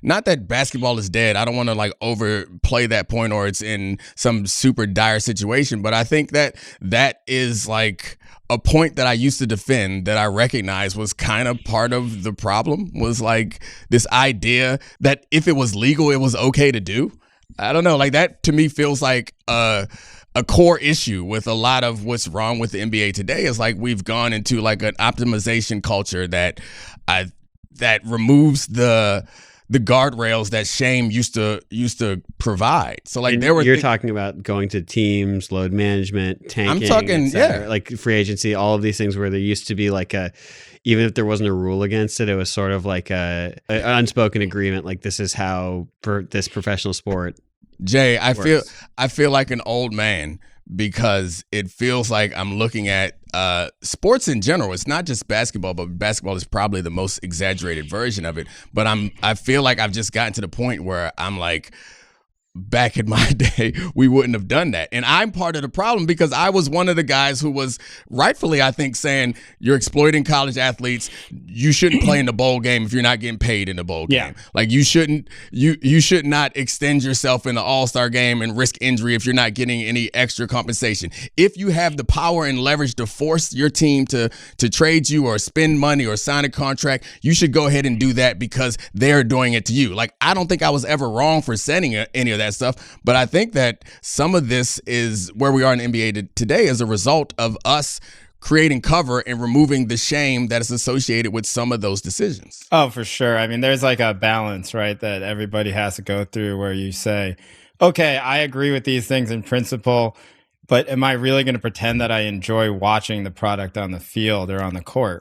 not that basketball is dead. I don't want to like overplay that point or it's in some super dire situation, but I think that is like a point that I used to defend that I recognize was kind of part of the problem, was like this idea that if it was legal, it was okay to do. I don't know, like that to me feels like a core issue with a lot of what's wrong with the NBA today. Is like we've gone into like an optimization culture that removes the guardrails that shame used to provide. So like and you're talking about going to teams, load management, tanking. I'm talking, yeah, like free agency, all of these things where there used to be like even if there wasn't a rule against it, it was sort of like an unspoken agreement. Like this is how for this professional sport. Jay, I feel like an old man because it feels like I'm looking at sports in general. It's not just basketball, but basketball is probably the most exaggerated version of it. But I feel like I've just gotten to the point where I'm like, back in my day, we wouldn't have done that. And I'm part of the problem because I was one of the guys who was rightfully, I think, saying you're exploiting college athletes. You shouldn't play in the bowl game if you're not getting paid in the bowl game. Like you should not extend yourself in the All-Star game and risk injury if you're not getting any extra compensation. If you have the power and leverage to force your team to trade you or spend money or sign a contract, you should go ahead and do that because they're doing it to you. Like I don't think I was ever wrong for sending any of that stuff, but I think that some of this is where we are in the NBA today as a result of us creating cover and removing the shame that is associated with some of those decisions. Oh, for sure. I mean, there's like a balance, right, that everybody has to go through where you say, okay, I agree with these things in principle, but am I really going to pretend that I enjoy watching the product on the field or on the court?